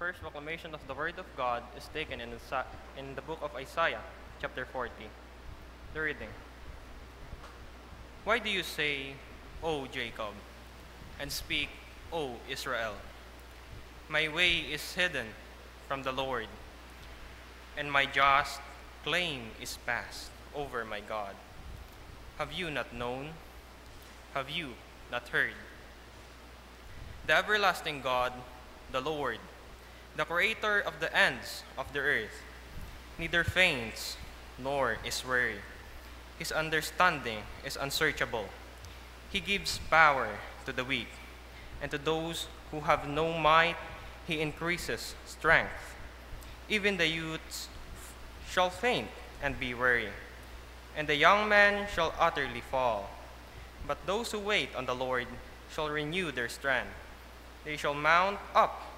first proclamation of the Word of God is taken in the book of Isaiah, chapter 40. The reading. Why do you say, O Jacob, and speak, O Israel? My way is hidden from the Lord, and my just claim is passed over my God. Have you not known? Have you not heard? The everlasting God, the Lord, the creator of the ends of the earth, neither faints nor is weary. His understanding is unsearchable. He gives power to the weak, and to those who have no might, he increases strength. Even the youths shall faint and be weary, and the young men shall utterly fall. But those who wait on the Lord shall renew their strength. They shall mount up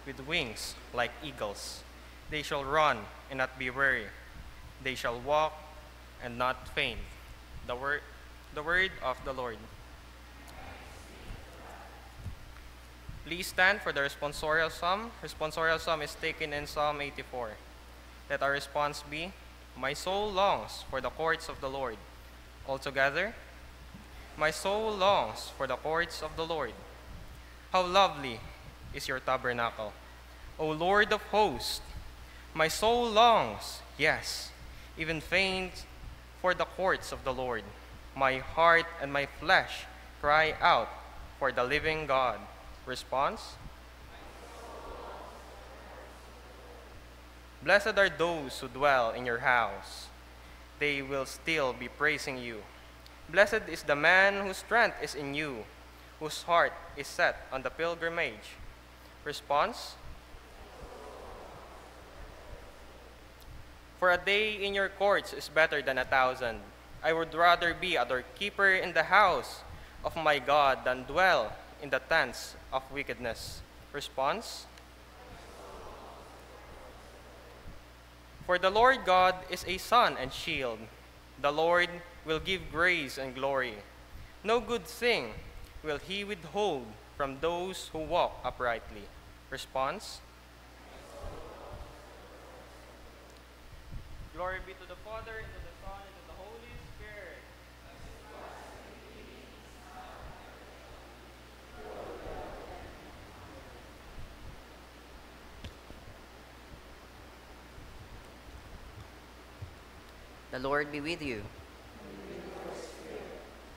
with wings like eagles. They shall run and not be weary. They shall walk and not faint. The word of the Lord. Please stand for the responsorial psalm. Responsorial psalm is taken in Psalm 84. Let our response be, my soul longs for the courts of the Lord. Altogether, my soul longs for the courts of the Lord. How lovely is your tabernacle, O Lord of hosts! My soul longs, yes, even faints for the courts of the Lord. My heart and my flesh cry out for the living God. Response? Blessed are those who dwell in your house. They will still be praising you. Blessed is the man whose strength is in you, whose heart is set on the pilgrimage. Response? For a day in your courts is better than 1,000. I would rather be a doorkeeper in the house of my God than dwell in the tents of wickedness. Response? For the Lord God is a sun and shield. The Lord will give grace and glory. No good thing will he withhold from those who walk uprightly. Response? Glory be to the Father, and to the Son, and to the Holy Spirit. The Lord be with you.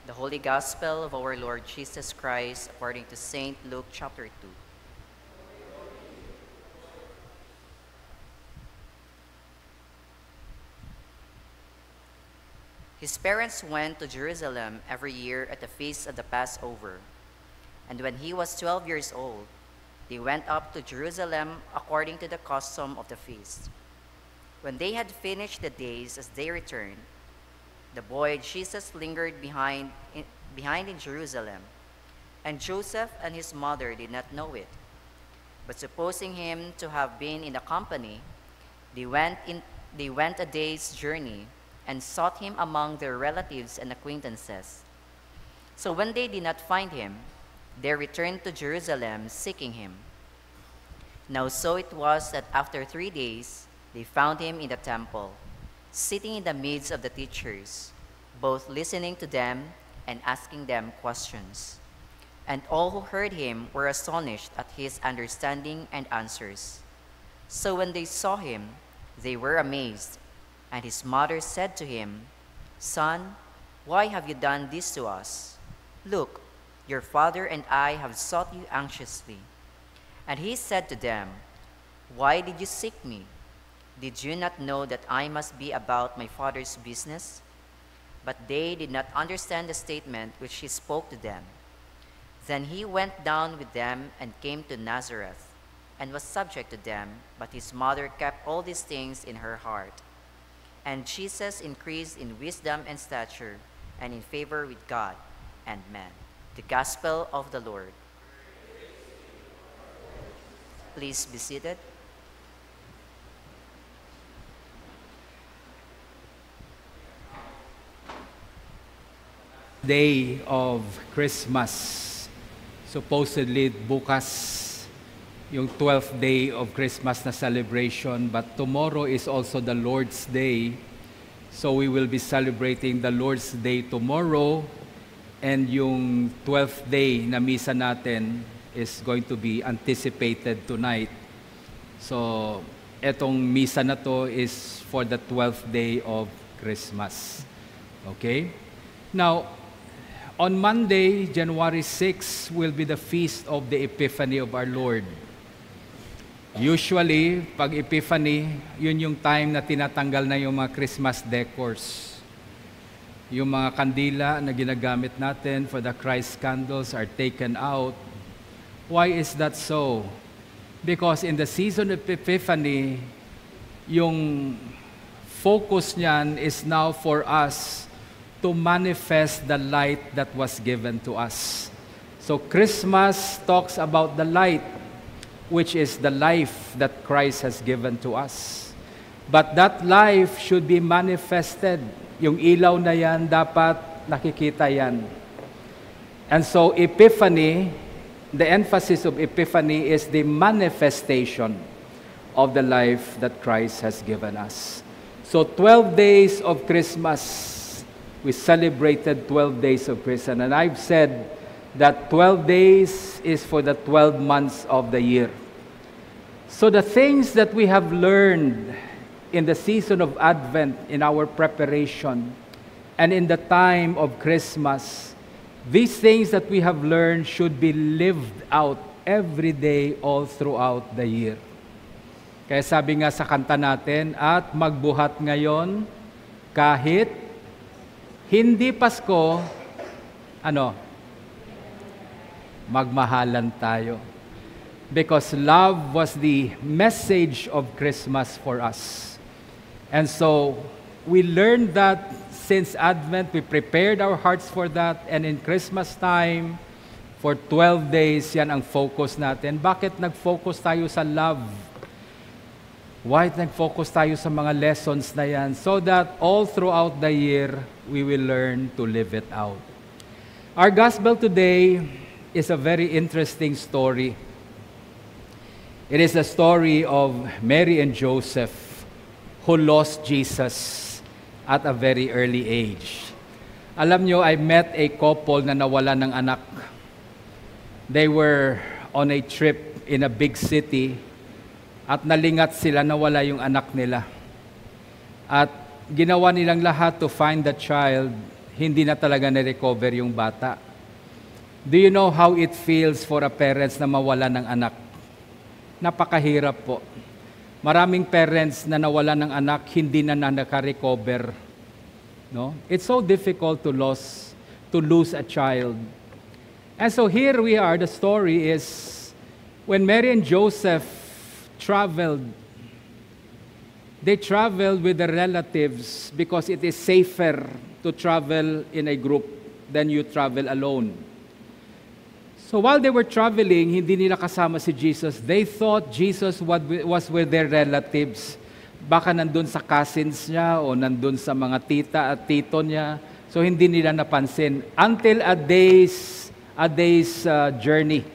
The Holy Gospel of our Lord Jesus Christ according to St. Luke chapter 2. His parents went to Jerusalem every year at the feast of the Passover. And when he was 12 years old, they went up to Jerusalem according to the custom of the feast. When they had finished the days as they returned, the boy Jesus lingered behind in Jerusalem, and Joseph and his mother did not know it. But supposing him to have been in the company, they went a day's journey and sought him among their relatives and acquaintances. So when they did not find him, they returned to Jerusalem seeking him. Now so it was that after 3 days, they found him in the temple, sitting in the midst of the teachers, both listening to them and asking them questions. And all who heard him were astonished at his understanding and answers. So when they saw him, they were amazed. And his mother said to him, Son, why have you done this to us? Look, your father and I have sought you anxiously. And he said to them, Why did you seek me? Did you not know that I must be about my father's business? But they did not understand the statement which he spoke to them. Then he went down with them and came to Nazareth, and was subject to them, but his mother kept all these things in her heart. And Jesus increased in wisdom and stature, and in favor with God and man. The Gospel of the Lord. Please be seated. Day of Christmas. Supposedly bukas yung 12th day of Christmas na celebration, but tomorrow is also the Lord's Day. So we will be celebrating the Lord's Day tomorrow, and yung 12th day na misa natin is going to be anticipated tonight. So etong misa na to is for the 12th day of Christmas. Okay? Now, on Monday, January 6, will be the feast of the Epiphany of our Lord. Usually, pag Epiphany, yun yung time na tinatanggal na yung mga Christmas decors. Yung mga kandila na ginagamit natin for the Christ candles are taken out. Why is that so? Because in the season of Epiphany, yung focus niyan is now for us to manifest the light that was given to us. So Christmas talks about the light, which is the life that Christ has given to us. But that life should be manifested. Yung ilaw na yan, dapat nakikita yan. And so Epiphany, the emphasis of Epiphany is the manifestation of the life that Christ has given us. So 12 days of Christmas, we celebrated 12 days of Christmas. And I've said that 12 days is for the 12 months of the year. So the things that we have learned in the season of Advent, in our preparation, and in the time of Christmas, these things that we have learned should be lived out every day all throughout the year. Kaya sabi nga sa kanta natin, at magbuhat ngayon kahit hindi Pasko, magmahalan tayo. Because love was the message of Christmas for us. And so, we learned that since Advent, we prepared our hearts for that, and in Christmas time, for 12 days, yan ang focus natin. Bakit nag-focus tayo sa love? Why nag-focus tayo sa mga lessons na yan? So that all throughout the year, we will learn to live it out. Our gospel today is a very interesting story. It is the story of Mary and Joseph who lost Jesus at a very early age. Alam nyo, I met a couple na nawala ng anak. They were on a trip in a big city at nalingat sila, nawala yung anak nila. At ginawa nilang lahat to find the child, hindi na talaga na-recover yung bata. Do you know how it feels for a parents na mawala ng anak? Napakahirap po. Maraming parents na nawala ng anak, hindi na naka-recover. No? It's so difficult to lose a child. And so here we are, the story is, when Mary and Joseph traveled, they traveled with their relatives because it is safer to travel in a group than you travel alone. So while they were traveling, hindi nila kasama si Jesus. They thought Jesus was with their relatives. Baka nandun sa cousins niya o nandun sa mga tita at tito niya. So hindi nila napansin until a day's journey.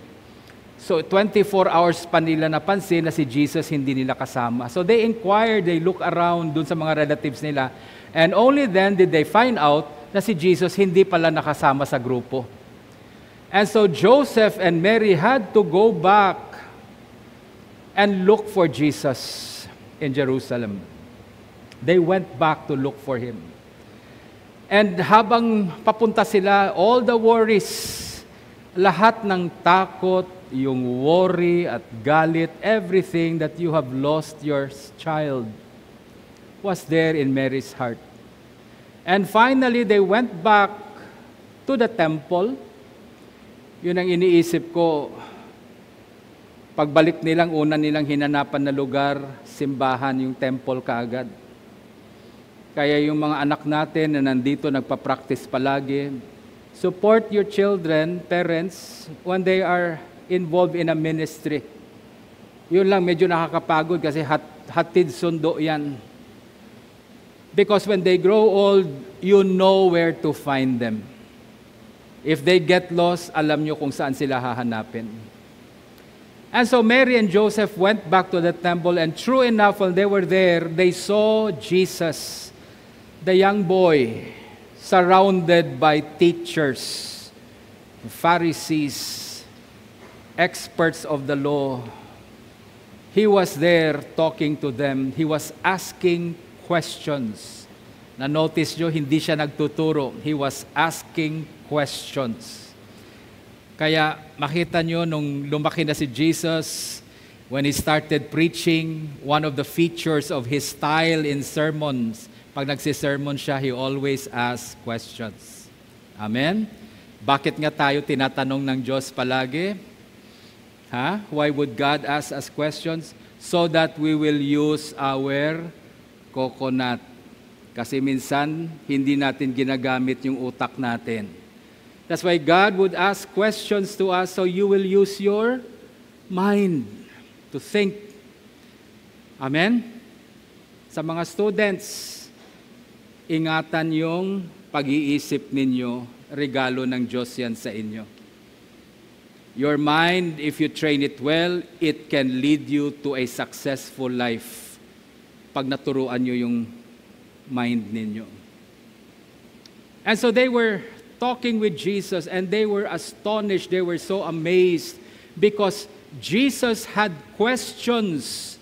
So 24 hours pa nila napansin na si Jesus hindi nila kasama. So they inquired, they look around dun sa mga relatives nila, and only then did they find out na si Jesus hindi pala nakasama sa grupo. And so Joseph and Mary had to go back and look for Jesus in Jerusalem. They went back to look for him. And habang papunta sila, all the worries, lahat ng takot, yung worry at galit, everything that you have lost your child was there in Mary's heart. And finally, they went back to the temple. Yun ang iniisip ko, pagbalik nilang, una nilang hinanapan na lugar, simbahan, yung temple kaagad. Kaya yung mga anak natin na nandito nagpa-practice palagi, support your children, parents, when they are involved in a ministry. Yun lang, medyo nakakapagod kasi hatid sundo yan. Because when they grow old, you know where to find them. If they get lost, alam nyo kung saan sila hahanapin. And so Mary and Joseph went back to the temple, and true enough, while they were there, they saw Jesus, the young boy, surrounded by teachers, Pharisees, experts of the law. He was there talking to them. He was asking questions. Na-notice nyo, hindi siya nagtuturo. He was asking questions. Kaya makita nyo nung lumaki na si Jesus, when He started preaching, one of the features of His style in sermons, pag nagsisermon siya, He always asks questions. Amen? Bakit nga tayo tinatanong ng Diyos palagi? Why would God ask us questions? So that we will use our coconut. Kasi minsan, hindi natin ginagamit yung utak natin. That's why God would ask questions to us, so you will use your mind to think. Amen? Sa mga students, ingatan yung pag-iisip ninyo, regalo ng Diyos yan sa inyo. Your mind, if you train it well, it can lead you to a successful life. Pag naturuan nyo yung mind ninyo. And so they were talking with Jesus, and they were astonished, they were so amazed, because Jesus had questions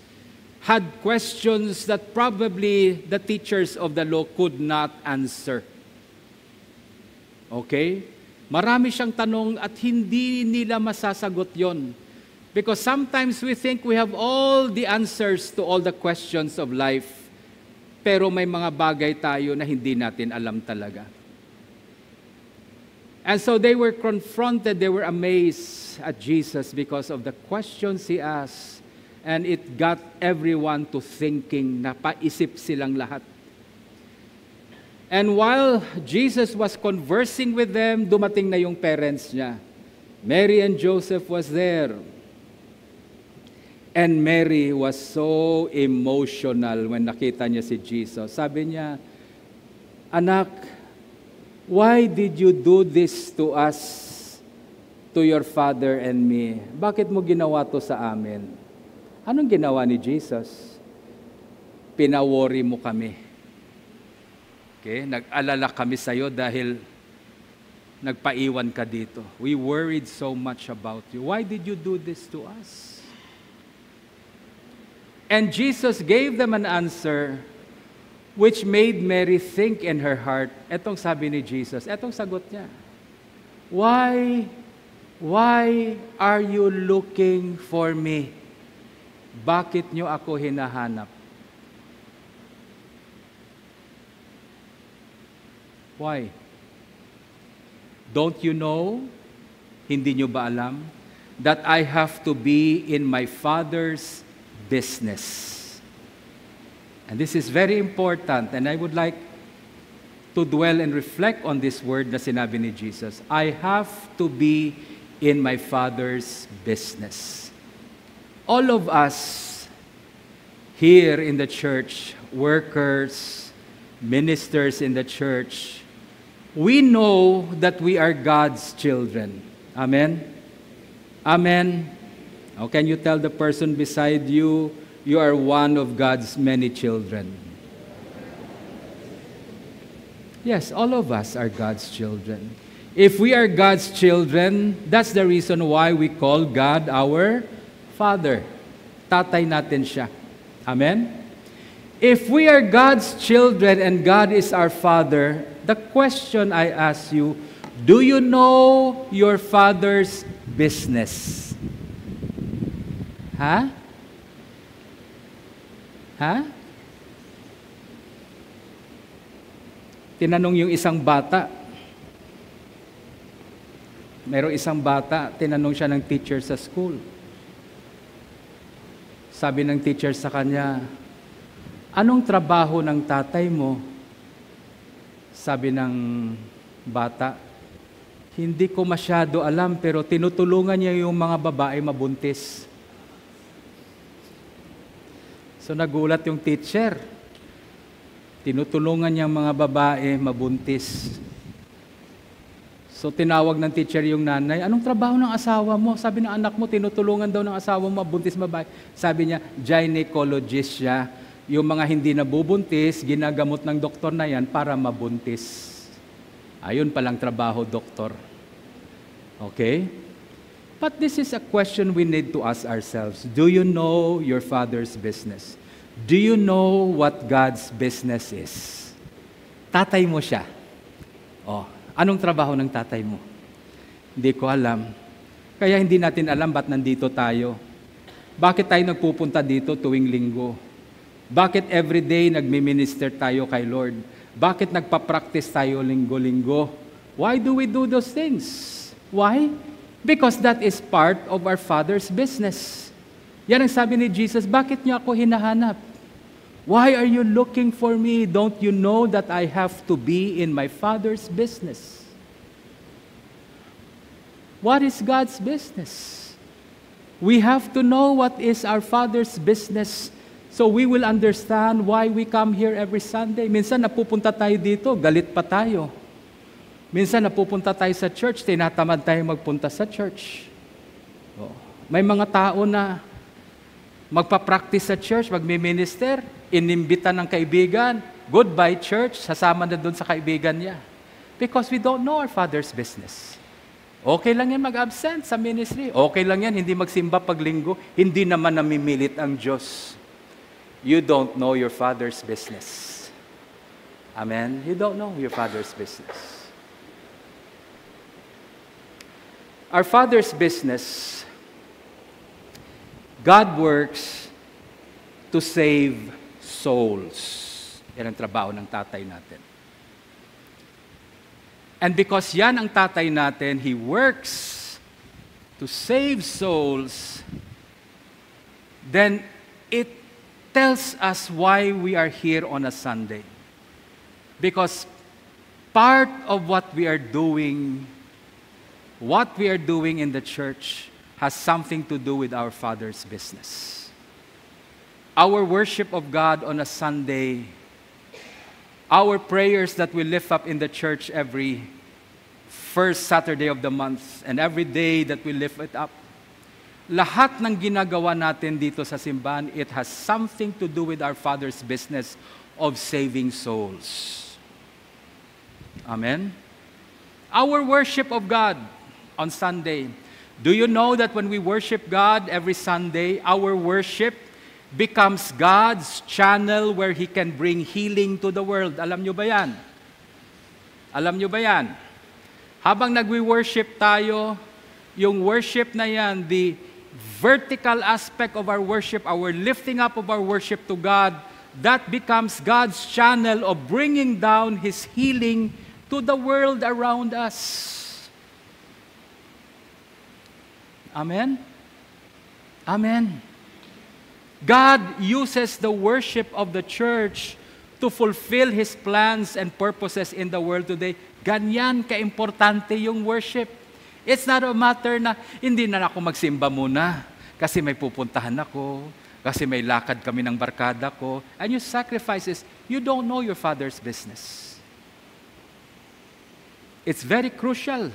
that probably the teachers of the law could not answer. Okay? Marami siyang tanong at hindi nila masasagot yon. Because sometimes we think we have all the answers to all the questions of life, pero may mga bagay tayo na hindi natin alam talaga. And so they were confronted, they were amazed at Jesus because of the questions He asked, and it got everyone to thinking, napaisip silang lahat. And while Jesus was conversing with them, dumating na yung parents niya. Mary and Joseph was there. And Mary was so emotional when nakita niya si Jesus. Sabi niya, "Anak, why did you do this to us, to your father and me? Bakit mo ginawa to sa amin?" Anong ginawa ni Jesus? Pinawori mo kami. Okay? Nag-alala kami sa iyo dahil nagpaiwan ka dito. We worried so much about you. Why did you do this to us? And Jesus gave them an answer which made Mary think in her heart. Etong sabi ni Jesus, etong sagot niya. Why are you looking for me? Bakit niyo ako hinahanap? Why? Don't you know, hindi nyo ba alam, that I have to be in my Father's business? And this is very important, and I would like to dwell and reflect on this word na sinabi ni Jesus. I have to be in my Father's business. All of us here in the church, workers, ministers in the church, we know that we are God's children. Amen? Amen? How can you tell the person beside you, you are one of God's many children? Yes, all of us are God's children. If we are God's children, that's the reason why we call God our Father. Tatay natin siya. Amen? If we are God's children and God is our Father, the question I ask you, do you know your Father's business? Ha? Tinanong yung isang bata. Merong isang bata, tinanong siya ng teacher sa school. Sabi ng teacher sa kanya, "Anong trabaho ng tatay mo?" Sabi ng bata, "Hindi ko masyado alam, pero tinutulungan niya yung mga babae mabuntis." So nagulat yung teacher. Tinutulungan niya mga babae mabuntis. So tinawag ng teacher yung nanay, anong trabaho ng asawa mo? Sabi ng anak mo, tinutulungan daw ng asawa mo, buntis babae. Sabi niya, gynecologist siya. Yung mga hindi nabubuntis, ginagamot ng doktor na yan para mabuntis. Ayun palang trabaho, doktor. Okay? But this is a question we need to ask ourselves. Do you know your Father's business? Do you know what God's business is? Tatay mo siya. Oh, anong trabaho ng tatay mo? Hindi ko alam. Kaya hindi natin alam ba't nandito tayo. Bakit tayo nagpupunta dito tuwing linggo? Bakit everyday nagmi-minister tayo kay Lord? Bakit nagpa-practice tayo linggo-linggo? Why do we do those things? Why? Because that is part of our Father's business. Yan ang sabi ni Jesus, bakit niyo ako hinahanap? Why are you looking for me? Don't you know that I have to be in my Father's business? What is God's business? We have to know what is our Father's business so we will understand why we come here every Sunday. Minsan napupunta tayo dito, galit pa tayo. Minsan napupunta tayo sa church, tinatamad tayo magpunta sa church. Oh. May mga tao na magpa-practice sa church, magmi-minister, inimbita ng kaibigan, goodbye church, sasama na doon sa kaibigan niya. Because we don't know our Father's business. Okay lang yan mag-absent sa ministry. Okay lang yan, hindi magsimba pag linggo. Hindi naman namimilit ang Diyos. You don't know your Father's business. Amen? You don't know your Father's business. Our Father's business, God works to save souls. Yan ang trabaho ng tatay natin. And because yan ang tatay natin, He works to save souls, then it tells us why we are here on a Sunday. Because part of what we are doing in the church has something to do with our Father's business. Our worship of God on a Sunday, our prayers that we lift up in the church every first Saturday of the month, and every day that we lift it up, lahat ng ginagawa natin dito sa simbahan, it has something to do with our Father's business of saving souls. Amen? Our worship of God on Sunday. Do you know that when we worship God every Sunday, our worship becomes God's channel where He can bring healing to the world? Alam nyo ba yan? Alam nyo ba yan? Habang nagwi-worship tayo, yung worship na yan, the vertical aspect of our worship, our lifting up of our worship to God, that becomes God's channel of bringing down His healing to the world around us. Amen? Amen. God uses the worship of the church to fulfill His plans and purposes in the world today. Ganyan ka-importante yung worship. It's not a matter na hindi na ako magsimba muna kasi may pupuntahan ako, kasi may lakad kami ng barkada ko, and you sacrifices, you don't know your Father's business. It's very crucial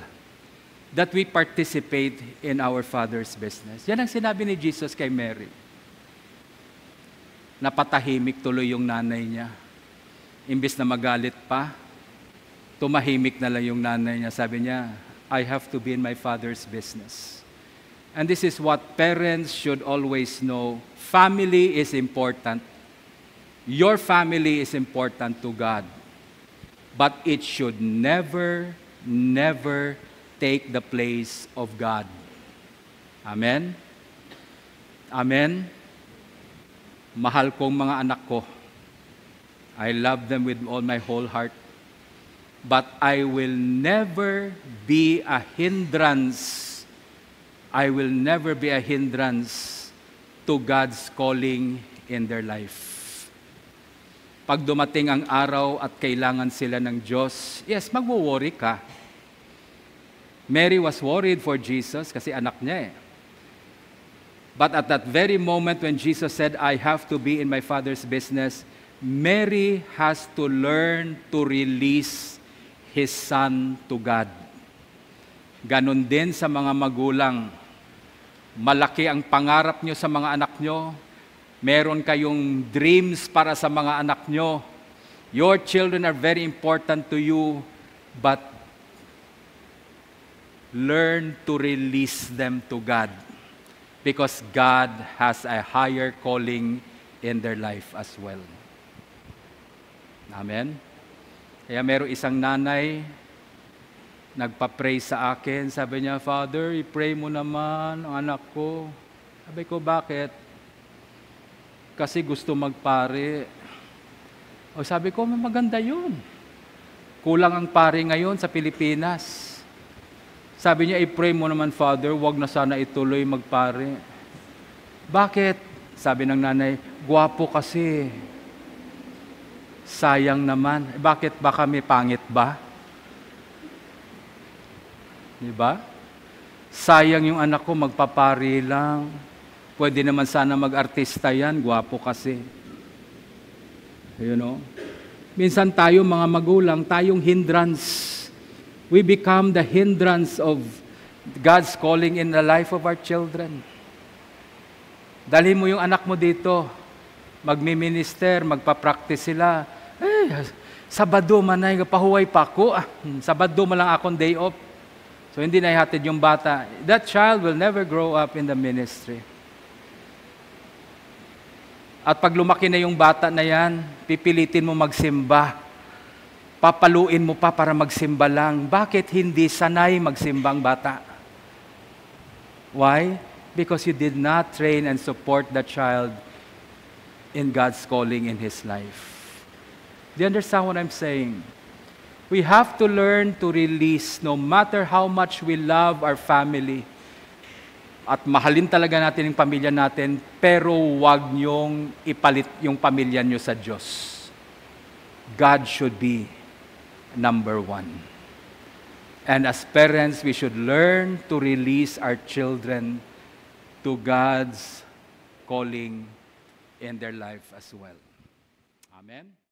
that we participate in our Father's business. Yan ang sinabi ni Jesus kay Mary. Napatahimik tuloy yung nanay niya. Imbis na magalit pa, tumahimik na lang yung nanay niya. Sabi niya, I have to be in my Father's business. And this is what parents should always know. Family is important. Your family is important to God. But it should never, never take the place of God. Amen? Amen? Mahal kong mga anak ko. I love them with all my whole heart. But I will never be a hindrance. I will never be a hindrance to God's calling in their life. Pag dumating ang araw at kailangan sila ng Diyos, yes, magwo-worry ka. Mary was worried for Jesus kasi anak niya eh. But at that very moment when Jesus said, I have to be in my Father's business, Mary has to learn to release His Son to God. Ganon din sa mga magulang. Malaki ang pangarap nyo sa mga anak nyo. Meron kayong dreams para sa mga anak nyo. Your children are very important to you, but learn to release them to God, because God has a higher calling in their life as well. Amen? Kaya meron isang nanay, nagpa-pray sa akin. Sabi niya, Father, i-pray mo naman ang anak ko. Sabi ko, bakit? Kasi gusto magpare. O sabi ko, maganda yun. Kulang ang pare ngayon sa Pilipinas. Sabi niya, i-pray mo naman, Father, wag na sana ituloy magpare. Bakit? Sabi ng nanay, gwapo kasi. Sayang naman. Bakit ba kami pangit ba? Diba? Sayang yung anak ko, magpapari lang. Pwede naman sana mag-artista yan, gwapo kasi. You know? Minsan tayo mga magulang, tayong hindrance. We become the hindrance of God's calling in the life of our children. Dalhin mo yung anak mo dito, magmi-minister, magpa-practice sila. Sabado man ay pahuway pa ako. Sabado man lang akong day off. So hindi na ihatid yung bata. That child will never grow up in the ministry. At pag lumaki na yung bata na yan, pipilitin mo magsimba. Papaluin mo pa para magsimba lang. Bakit hindi sanay magsimbang bata? Why? Because you did not train and support the child in God's calling in his life. Do you understand what I'm saying? We have to learn to release no matter how much we love our family. At mahalin talaga natin yung pamilya natin, pero huwag niyong ipalit yung pamilya niyo sa Diyos. God should be number one. And as parents, we should learn to release our children to God's calling in their life as well. Amen.